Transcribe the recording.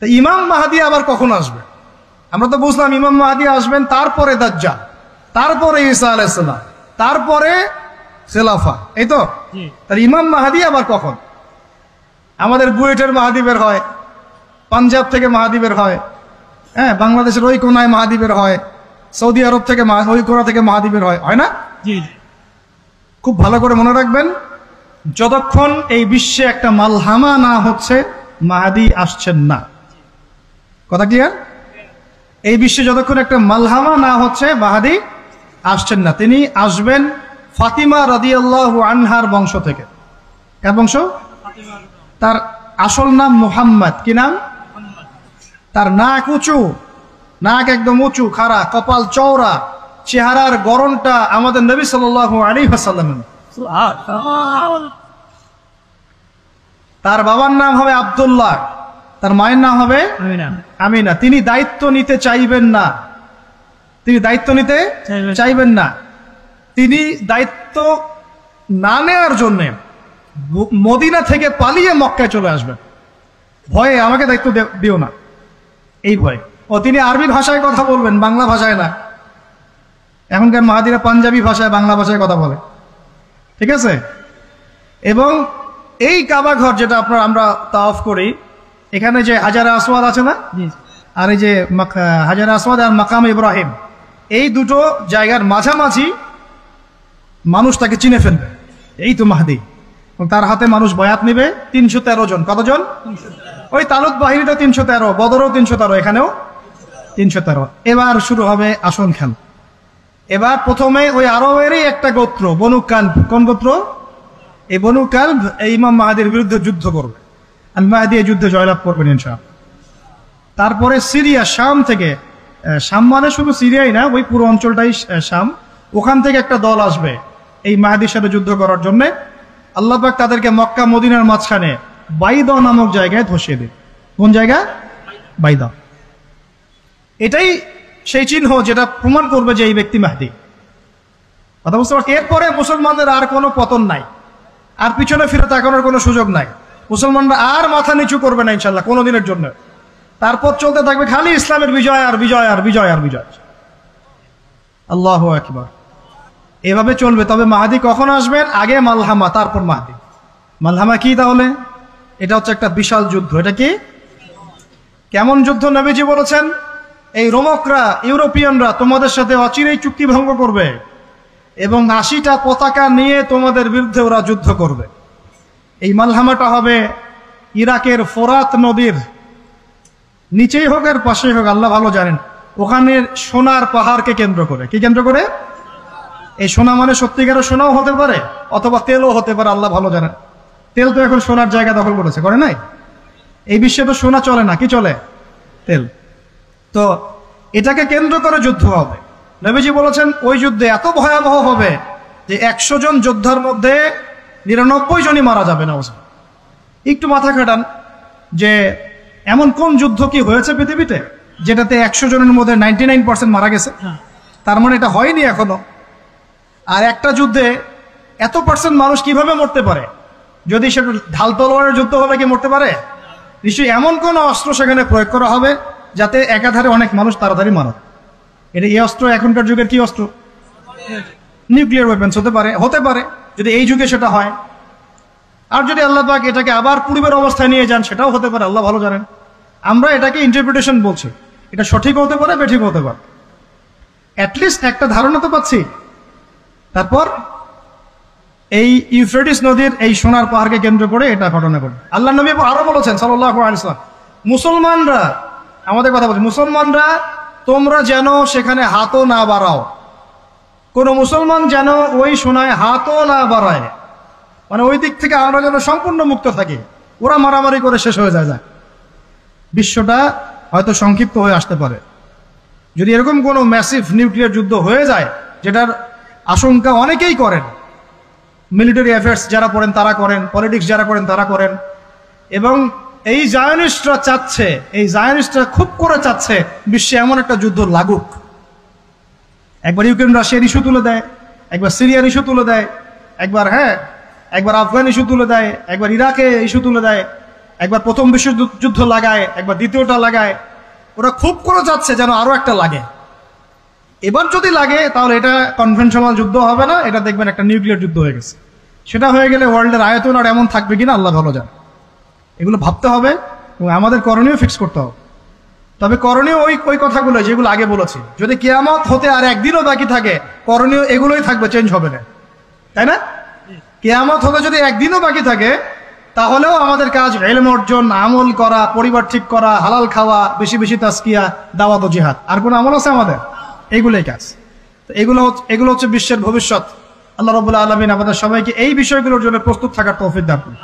তো ইমাম মাহদী আবার কখন আসবে? আমরা তো বুঝলাম ইমাম মাহদী আসবেন তারপরে দাজ্জাল, তারপরে ঈসা আলাইহিস সালাম, তারপরে খেলাফা, এই তো। তাহলে ইমাম মাহদী আবার কখন? আমাদের বুয়েটের মাহদী বের হয়, পাঞ্জাব থেকে মাহদী বের হয়, হ্যাঁ, বাংলাদেশের ওই কোনায় মাহদী বের হয়, সৌদি আরব থেকে ওই কোনা থেকে মাহদী বের হয়, হয় না? খুব ভালো করে মনে রাখবেন, যতক্ষণ এই বিশ্বে একটা মালহামা না হচ্ছে মাহদী আসছেন না। কথা ক্লিয়ার? এই বিশ্বে যতক্ষণ একটা মালহামা না হচ্ছে মাহদী আসছেন না। তিনি আসবেন ফাতিমা রাদিয়াল্লাহু আনহার বংশ থেকে। কার বংশ? তার আসল নাম মুহাম্মদ। কি নাম? তার নাক উঁচু, নাক একদম উঁচু খাড়া, কপাল চওড়া, চেহারার গড়নটা আমাদের নবী সাল্লাল্লাহু আলাইহি ওয়াসাল্লামের। তার বাবার নাম হবে আব্দুল্লাহ, তার মায়ের নাম হবে আমিনা। তিনি দায়িত্ব নিতে চাইবেন না, তিনি দায়িত্ব নিতে চাইবেন না। তিনি দায়িত্ব না নেওয়ার জন্য মদিনা থেকে পালিয়ে মক্কায় চলে আসবেন, ভয়ে আমাকে দায়িত্ব দিও না, এই ভয়ে। ও তিনি আরবি ভাষায় কথা বলবেন, বাংলা ভাষায় না। এখনকার মাহাদিরা পাঞ্জাবি ভাষায়, বাংলা ভাষায় কথা বলে, ঠিক আছে? এবং এই কাবা ঘর যেটা আমরা তাওয়াফ করি, এখানে যে হাজারে আসওয়াদ আছে না, আর এই যে হাজারে আসওয়াদ আর মাকাম ইব্রাহিম, এই দুটো জায়গার মাঝামাঝি মানুষ তাকে চিনে ফেলবে, এই তো মাহদী। তার হাতে মানুষ বয়াত নিবে 313 জন। কতজন? ওই তালুত বাহিনীটা 313, বদরও 313, এখানেও 313। এবার শুরু হবে আসন খেল। এবার প্রথমে ওই আরবেরই একটা গোত্র বনু কালব। কোন গোত্র? এই বনু কালব এই ইমাম মাহদীর বিরুদ্ধে যুদ্ধ করবে, আর মাহদী এই যুদ্ধে জয়লাভ করবেন ইনশাআল্লাহ। তারপরে সিরিয়া, শাম থেকে, শাম মানে শুধু সিরিয়াই না, ওই পুরো অঞ্চলটাই শাম, ওখান থেকে একটা দল আসবে এই মাহদীর সাথে যুদ্ধ করার জন্য। আল্লাহ পাক তাদেরকে মক্কা মদিনার মাঝখানে বাইদা নামক জায়গায় ধসিয়ে দেবে। কোন জায়গা? বাইদা। এটাই সেই চিহ্ন যেটা প্রমাণ করবে যে এই ব্যক্তি মাহদী। কথা বুঝতে পারছি? এরপরে মুসলমানদের আর কোনো পতন নাই, আর পিছনে ফিরে তাকানোর কোনো সুযোগ নাই। মুসলমানরা আর মাথা নিচু করবে না ইনশাল্লাহ কোনোদিনের জন্য। তারপর চলতে থাকবে খালি ইসলামের বিজয় আর বিজয় আর বিজয় আর বিজয়। আল্লাহু আকবার। এভাবে চলবে। তবে মাহদী কখন আসবেন? আগে মালহামা, তারপর মাহদী। মালহামা কি তাহলে? এটা হচ্ছে একটা বিশাল যুদ্ধ। এটা কি? কেমন যুদ্ধ? নবীজি বলেছেন, এই রোমকরা, ইউরোপিয়ানরা তোমাদের সাথে অচিরেই চুক্তি ভঙ্গ করবে এবং 80টা পতাকা নিয়ে তোমাদের বিরুদ্ধে ওরা যুদ্ধ করবে। এই মালহামাটা হবে ইরাকের ফোরাত নদীর নিচেই হোক আর পাশেই হোক, আল্লাহ ভালো জানেন। ওখানে সোনার পাহাড়কে কেন্দ্র করে। কি কেন্দ্র করে? এই সোনা মানে সত্যিকারের সোনাও হতে পারে, অথবা তেলও হতে পারে, আল্লাহ ভালো জানেন। তেল তো এখন সোনার জায়গা দখল করেছে, করে নাই? এই বিশ্বে তো সোনা চলে না, কি চলে? তেল। তো এটাকে কেন্দ্র করে যুদ্ধ হবে। নবীজি বলেছেন ওই যুদ্ধে এত ভয়াবহ হবে যে 100 জন যোদ্ধার মধ্যে 99 জনই মারা যাবে না। একটু মাথা খাটান যে এমন কোন যুদ্ধ কি হয়েছে পৃথিবীতে যেটাতে 100 জনের মধ্যে 99% মারা গেছে? তার মানে এটা হয়নি এখনো। আর একটা যুদ্ধে এত পার্সেন্ট মানুষ কিভাবে মরতে পারে? যদি সেটা ঢাল তলোয়ারের যুদ্ধ হলে কি মরতে পারে? নিশ্চয়ই এমন কোন অস্ত্র সেখানে প্রয়োগ করা হবে যাতে একাধারে অনেক মানুষ তাড়াতাড়ি মারা। এটা এই অস্ত্র এখনকার যুগের কি অস্ত্র? নিউক্লিয়ার ওয়েপন্স হতে পারে যদি এই যুগে সেটা হয়। আর যদি আল্লাহ পাক এটাকে আবার পূর্বের অবস্থায় নিয়ে যান, সেটাও হতে পারে, আল্লাহ ভালো জানেন। আমরা এটাকে ইন্টারপ্রিটেশন বলছি, এটা সঠিক হতে পারে, বেঠিক হতে পারে, অ্যাটলিস্ট একটা ধারণা তো পাচ্ছি। তারপর এই ইউফ্রেটিস নদীর এই সোনার পাহাড়কে কেন্দ্র করে এটা ঘটনা ঘটে। আল্লাহ নবী আরো বলেছেন সাল্লাল্লাহু আলাইহি ওয়াসাল্লাম, মুসলমানরা, আমাদের কথা বলছি, মুসলমানরা তোমরা যেন সেখানে হাতও না বাড়াও। কোন মুসলমান যেন ওই সোনায় হাতও না বাড়ায়, মানে ওই দিক থেকে আমরা যেন সম্পূর্ণ মুক্ত থাকি। ওরা মারামারি করে শেষ হয়ে যায়। বিশ্বটা হয়তো সংক্ষিপ্ত হয়ে আসতে পারে যদি এরকম কোনো ম্যাসিভ নিউক্লিয়ার যুদ্ধ হয়ে যায়, যেটার আশঙ্কা অনেকেই করেন। মিলিটারি অ্যাফেয়ার্স যারা পড়েন তারা করেন, পলিটিক্স যারা করেন তারা করেন। এবং এই জায়নিস্টরা চাচ্ছে, এই জায়নিস্টরা খুব করে চাচ্ছে বিশ্বে এমন একটা যুদ্ধ লাগুক। একবার ইউক্রেন রাশিয়ার ইস্যু তুলে দেয়, একবার সিরিয়ার ইস্যু তুলে দেয়, একবার আফগান ইস্যু তুলে দেয়, একবার ইরাকে ইস্যু তুলে দেয়, একবার প্রথম বিশ্বযুদ্ধ লাগায়, একবার দ্বিতীয়টা লাগায়, ওরা খুব করে যাচ্ছে যেন আরো একটা লাগে। এবার যদি লাগে তাহলে এটা কনভেনশনাল যুদ্ধ হবে না, এটা দেখবেন একটা নিউক্লিয়ার যুদ্ধ হয়ে গেছে। সেটা হয়ে গেলে ওয়ার্ল্ডের আয়তন আর এমন থাকবে কিনা আল্লাহ ভালো জানে। এগুলো ভাবতে হবে এবং আমাদের করণীয় ফিক্স করতে হবে। তবে করণীয় ওই কথাগুলো যেগুলো আগে বলেছি। যদি কিয়ামত হতে আর একদিনও বাকি থাকে, করণীয় এগুলোই থাকবে, চেঞ্জ হবে না, তাই না? কিয়ামত হতে যদি একদিনও বাকি থাকে তাহলেও আমাদের কাজ ইলম অর্জন, আমল করা, পরিবার ঠিক করা, হালাল খাওয়া, বেশি বেশি তাজকিয়া, দাওয়াত ও জিহাদ। আর কোন আমল আছে আমাদের? এইগুলোই কাজ। তো এগুলো হচ্ছে বিশ্বের ভবিষ্যৎ। আল্লাহ রাব্বুল আলামিন আমাদের সবাইকে এই বিষয়গুলোর জন্য প্রস্তুত থাকার তৌফিক দান করুন।